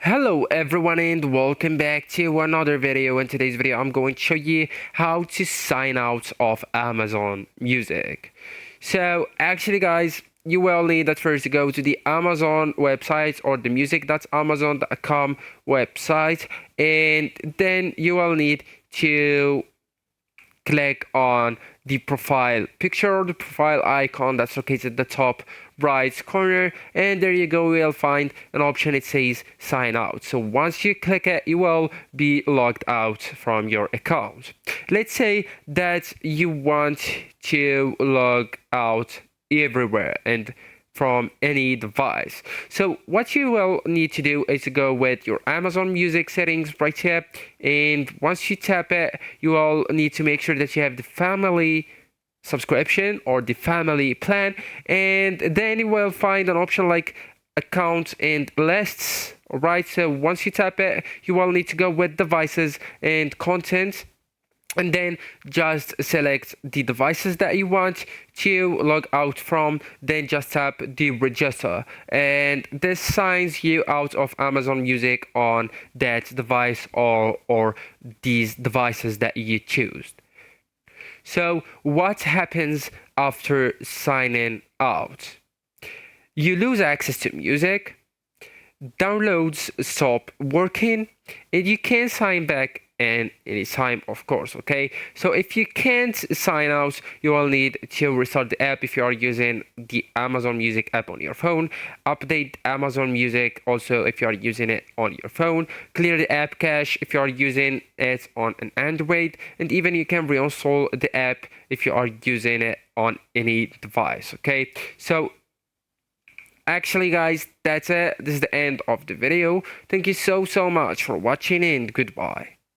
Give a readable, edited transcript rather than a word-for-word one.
Hello everyone and welcome back to another video. In today's video I'm going to show you how to sign out of Amazon Music. So actually guys, you will need at first to go to the Amazon website or the music.amazon.com website, and then you will need to click on the profile picture or the profile icon that's located at the top right corner, and there you go, you'll find an option. It says sign out. So once you click it, you will be logged out from your account. Let's say that you want to log out everywhere and from any device. So what you will need to do is to go with your Amazon Music settings right here, and once you tap it, you will need to make sure that you have the family subscription or the family plan, and then you will find an option like account and lists. All right, so once you tap it, you will need to go with devices and content, and then just select the devices that you want to log out from. Then just tap the register, and this signs you out of Amazon Music on that device or these devices that you choose. So what happens after signing out? You lose access to music, downloads stop working, and you can't sign back in any time, of course. Okay, so if you can't sign out, you will need to restart the app if you are using the Amazon Music app on your phone. Update Amazon Music also if you are using it on your phone. Clear the app cache if you are using it on an Android, and even you can reinstall the app if you are using it on any device. Okay, so actually guys, that's it. This is the end of the video. Thank you so much for watching, and goodbye.